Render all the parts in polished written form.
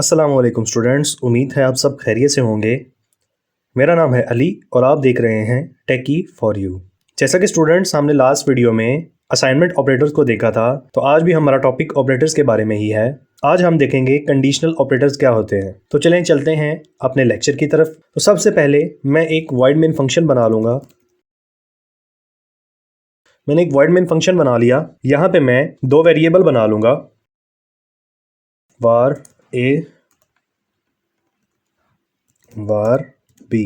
अस्सलाम वालेकुम स्टूडेंट्स, उम्मीद है आप सब खैरियत से होंगे। मेरा नाम है अली और आप देख रहे हैं टेकी फॉर यू। जैसा कि स्टूडेंट्स हमने लास्ट वीडियो में असाइनमेंट ऑपरेटर्स को देखा था, तो आज भी हमारा टॉपिक ऑपरेटर्स के बारे में ही है। आज हम देखेंगे कंडीशनल ऑपरेटर्स क्या होते हैं। तो चलें चलते हैं अपने लेक्चर की तरफ। तो सबसे पहले मैं एक वॉइड मेन फंक्शन बना लूँगा। मैंने एक वॉइड मेन फंक्शन बना लिया। यहाँ पे मैं दो वेरिएबल बना लूँगा, var a var b।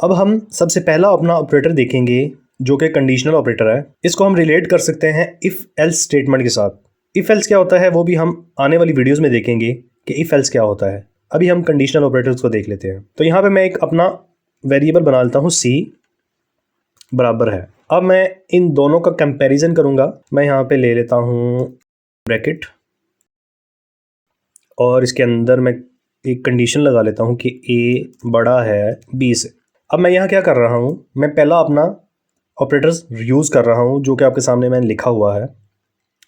अब हम सबसे पहला अपना ऑपरेटर देखेंगे जो कि कंडीशनल ऑपरेटर है। इसको हम रिलेट कर सकते हैं इफ़ एल्स स्टेटमेंट के साथ। इफ़ एल्स क्या होता है वो भी हम आने वाली वीडियोस में देखेंगे कि इफ़ एल्स क्या होता है। अभी हम कंडीशनल ऑपरेटर्स को देख लेते हैं। तो यहाँ पे मैं एक अपना वेरिएबल बना लेता हूँ c बराबर है। अब मैं इन दोनों का कंपैरिजन करूँगा। मैं यहाँ पे ले लेता हूँ ब्रैकेट और इसके अंदर मैं एक कंडीशन लगा लेता हूँ कि a बड़ा है b से। अब मैं यहाँ क्या कर रहा हूँ, मैं पहला अपना ऑपरेटर्स यूज़ कर रहा हूँ जो कि आपके सामने मैंने लिखा हुआ है,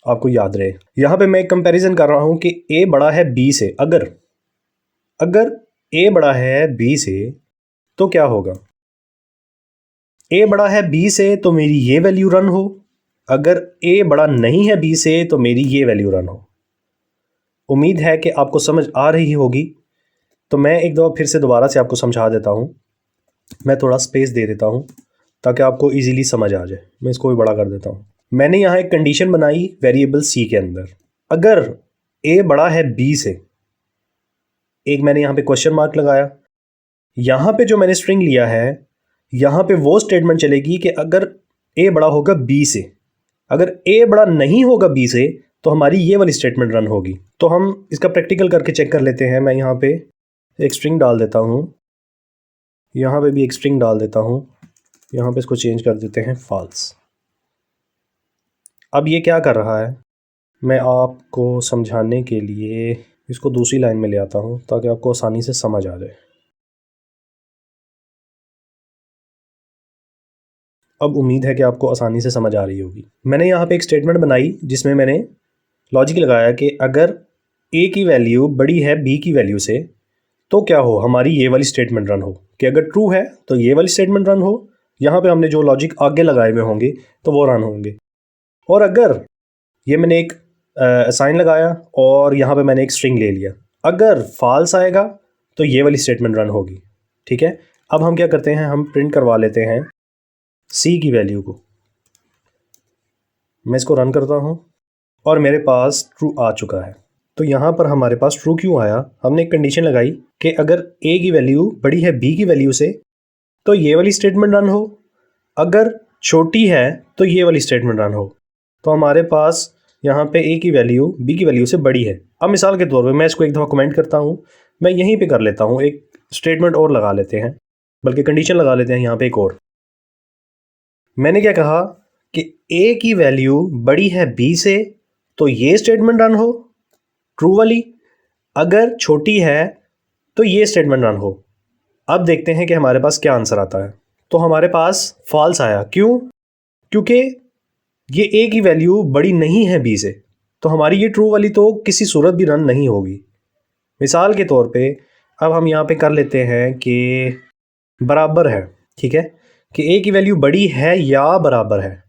आपको याद रहे। यहाँ पे मैं एक कंपैरिजन कर रहा हूँ कि a बड़ा है b से। अगर a बड़ा है b से तो क्या होगा। a बड़ा है b से तो मेरी ये वैल्यू रन हो, अगर a बड़ा नहीं है b से तो मेरी ये वैल्यू रन हो। उम्मीद है कि आपको समझ आ रही होगी। तो मैं एक दफ़ा फिर से दोबारा से आपको समझा देता हूँ। मैं थोड़ा स्पेस दे देता हूँ ताकि आपको इजीली समझ आ जाए। मैं इसको भी बड़ा कर देता हूँ। मैंने यहाँ एक कंडीशन बनाई वेरिएबल c के अंदर। अगर a बड़ा है b से, एक मैंने यहाँ पे क्वेश्चन मार्क लगाया। यहाँ पे जो मैंने स्ट्रिंग लिया है, यहाँ पे वो स्टेटमेंट चलेगी कि अगर a बड़ा होगा b से। अगर a बड़ा नहीं होगा b से तो हमारी ये वाली स्टेटमेंट रन होगी। तो हम इसका प्रैक्टिकल करके चेक कर लेते हैं। मैं यहाँ पे एक स्ट्रिंग डाल देता हूँ, यहाँ पे भी एक स्ट्रिंग डाल देता हूँ। यहाँ पे इसको चेंज कर देते हैं फॉल्स। अब ये क्या कर रहा है, मैं आपको समझाने के लिए इसको दूसरी लाइन में ले आता हूँ ताकि आपको आसानी से समझ आ जाए। अब उम्मीद है कि आपको आसानी से समझ आ रही होगी। मैंने यहाँ पे एक स्टेटमेंट बनाई जिसमें मैंने लॉजिक लगाया कि अगर a की वैल्यू बड़ी है b की वैल्यू से तो क्या हो, हमारी ये वाली स्टेटमेंट रन हो। कि अगर ट्रू है तो ये वाली स्टेटमेंट रन हो। यहाँ पे हमने जो लॉजिक आगे लगाए हुए होंगे तो वो रन होंगे। और अगर ये मैंने एक साइन लगाया और यहाँ पे मैंने एक स्ट्रिंग ले लिया, अगर फॉल्स आएगा तो ये वाली स्टेटमेंट रन होगी। ठीक है। अब हम क्या करते हैं, हम प्रिंट करवा लेते हैं c की वैल्यू को। मैं इसको रन करता हूँ और मेरे पास ट्रू आ चुका है। तो यहाँ पर हमारे पास ट्रू क्यों आया, हमने एक कंडीशन लगाई कि अगर a की वैल्यू बड़ी है b की वैल्यू से तो ये वाली स्टेटमेंट रन हो, अगर छोटी है तो ये वाली स्टेटमेंट रन हो। तो हमारे पास यहाँ पे a की वैल्यू b की वैल्यू से बड़ी है। अब मिसाल के तौर पे मैं इसको एक दफ़ा कमेंट करता हूँ। मैं यहीं पे कर लेता हूँ, एक स्टेटमेंट और लगा लेते हैं, बल्कि कंडीशन लगा लेते हैं यहाँ पे एक और। मैंने क्या कहा कि a की वैल्यू बड़ी है b से तो ये स्टेटमेंट रन हो, ट्रू वाली। अगर छोटी है तो ये स्टेटमेंट रन हो। अब देखते हैं कि हमारे पास क्या आंसर आता है। तो हमारे पास फॉल्स आया। क्यों? क्योंकि ये a की वैल्यू बड़ी नहीं है b से, तो हमारी ये ट्रू वाली तो किसी सूरत भी रन नहीं होगी। मिसाल के तौर पे अब हम यहाँ पे कर लेते हैं कि बराबर है। ठीक है, कि a की वैल्यू बड़ी है या बराबर है।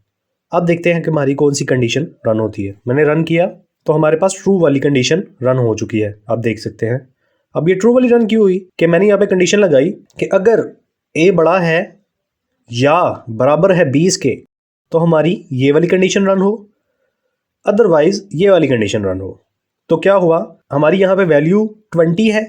अब देखते हैं कि हमारी कौन सी कंडीशन रन होती है। मैंने रन किया तो हमारे पास ट्रू वाली कंडीशन रन हो चुकी है, आप देख सकते हैं। अब ये ट्रू वाली रन क्यों हुई, कि मैंने यहाँ पे कंडीशन लगाई कि अगर a बड़ा है या बराबर है 20 के तो हमारी ये वाली कंडीशन रन हो, अदरवाइज ये वाली कंडीशन रन हो। तो क्या हुआ, हमारी यहाँ पे वैल्यू 20 है,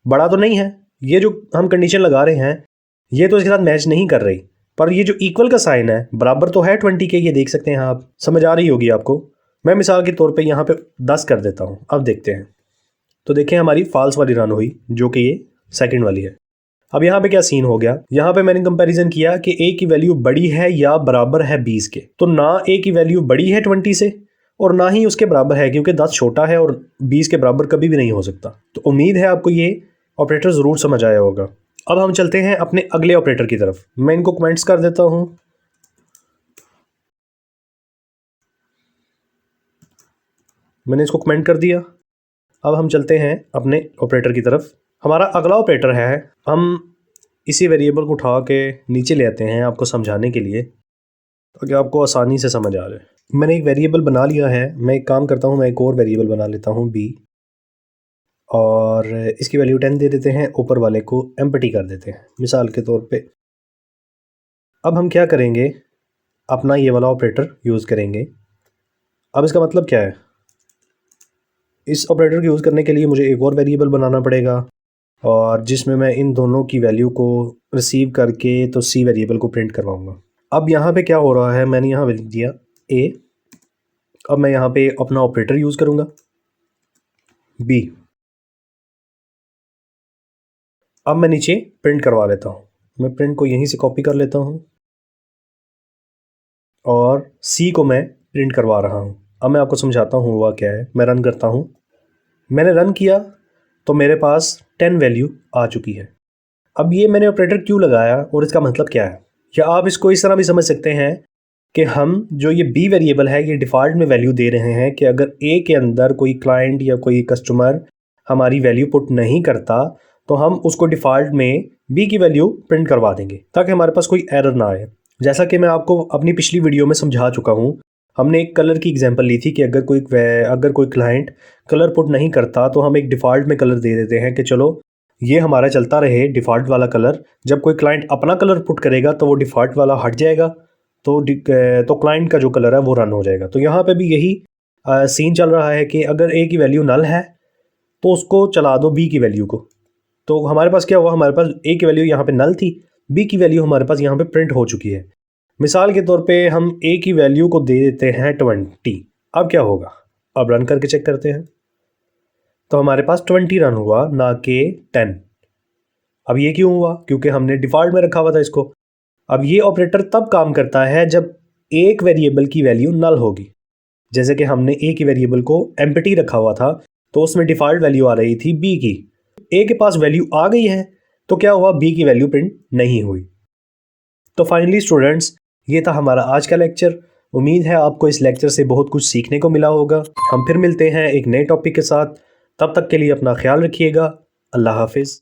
बड़ा तो नहीं है। ये जो हम कंडीशन लगा रहे हैं ये तो इसके साथ मैच नहीं कर रही, पर ये जो इक्वल का साइन है बराबर तो है 20 के, ये देख सकते हैं आप। समझ आ रही होगी आपको। मैं मिसाल के तौर पे यहाँ पे 10 कर देता हूँ। अब देखते हैं, तो देखें हमारी फॉल्स वाली रन हुई जो कि ये सेकंड वाली है। अब यहाँ पे क्या सीन हो गया, यहाँ पे मैंने कंपैरिजन किया कि a की वैल्यू बड़ी है या बराबर है 20 के। तो ना a की वैल्यू बड़ी है 20 से और ना ही उसके बराबर है, क्योंकि 10 छोटा है और 20 के बराबर कभी भी नहीं हो सकता। तो उम्मीद है आपको ये ऑपरेटर ज़रूर समझ आया होगा। अब हम चलते हैं अपने अगले ऑपरेटर की तरफ। मैं इनको कमेंट्स कर देता हूँ। मैंने इसको कमेंट कर दिया। अब हम चलते हैं अपने ऑपरेटर की तरफ। हमारा अगला ऑपरेटर है, हम इसी वेरिएबल को उठा के नीचे ले आते हैं आपको समझाने के लिए, ताकि आपको आसानी से समझ आ जाए। मैंने एक वेरिएबल बना लिया है। मैं एक काम करता हूँ, मैं एक और वेरिएबल बना लेता हूँ b, और इसकी वैल्यू 10 दे देते हैं, ऊपर वाले को एम्प्टी कर देते हैं मिसाल के तौर पे। अब हम क्या करेंगे, अपना ये वाला ऑपरेटर यूज़ करेंगे। अब इसका मतलब क्या है, इस ऑपरेटर को यूज़ करने के लिए मुझे एक और वेरिएबल बनाना पड़ेगा, और जिसमें मैं इन दोनों की वैल्यू को रिसीव करके तो सी वेरिएबल को प्रिंट करवाऊँगा। अब यहाँ पे क्या हो रहा है, मैंने यहाँ लिख दिया a। अब मैं यहाँ पे अपना ऑपरेटर यूज़ करूँगा b। अब मैं नीचे प्रिंट करवा लेता हूँ। मैं प्रिंट को यहीं से कॉपी कर लेता हूँ और c को मैं प्रिंट करवा रहा हूँ। अब मैं आपको समझाता हूँ हुआ क्या है। मैं रन करता हूँ। मैंने रन किया तो मेरे पास 10 वैल्यू आ चुकी है। अब ये मैंने ऑपरेटर क्यों लगाया और इसका मतलब क्या है, या आप इसको इस तरह भी समझ सकते हैं कि हम जो ये b वेरिएबल है ये डिफ़ॉल्ट में वैल्यू दे रहे हैं कि अगर a के अंदर कोई क्लाइंट या कोई कस्टमर हमारी वैल्यू पुट नहीं करता तो हम उसको डिफ़ॉल्ट में b की वैल्यू प्रिंट करवा देंगे, ताकि हमारे पास कोई एरर ना आए। जैसा कि मैं आपको अपनी पिछली वीडियो में समझा चुका हूँ, हमने एक कलर की एग्जांपल ली थी कि अगर कोई क्लाइंट कलर पुट नहीं करता तो हम एक डिफ़ॉल्ट में कलर दे देते हैं कि चलो ये हमारा चलता रहे डिफ़ॉल्ट वाला कलर। जब कोई क्लाइंट अपना कलर पुट करेगा तो वो डिफ़ॉल्ट वाला हट जाएगा, तो क्लाइंट का जो कलर है वो रन हो जाएगा। तो यहाँ पे भी यही सीन चल रहा है कि अगर a की वैल्यू नल है तो उसको चला दो b की वैल्यू को। तो हमारे पास क्या हुआ, हमारे पास a की वैल्यू यहाँ पे नल थी, b की वैल्यू हमारे पास यहाँ पे प्रिंट हो चुकी है। मिसाल के तौर पे हम a की वैल्यू को दे देते हैं 20। अब क्या होगा, अब रन करके चेक करते हैं। तो हमारे पास 20 रन हुआ, ना कि 10। अब ये क्यों हुआ, क्योंकि हमने डिफ़ॉल्ट में रखा हुआ था इसको। अब ये ऑपरेटर तब काम करता है जब एक वेरिएबल की वैल्यू नल होगी। जैसे कि हमने a की वेरिएबल को एम्प्टी रखा हुआ था तो उसमें डिफ़ॉल्ट वैल्यू आ रही थी b की। a के पास वैल्यू आ गई है तो क्या हुआ, b की वैल्यू प्रिंट नहीं हुई। तो फाइनली स्टूडेंट्स, ये था हमारा आज का लेक्चर। उम्मीद है आपको इस लेक्चर से बहुत कुछ सीखने को मिला होगा। हम फिर मिलते हैं एक नए टॉपिक के साथ। तब तक के लिए अपना ख्याल रखिएगा। अल्लाह हाफिज़।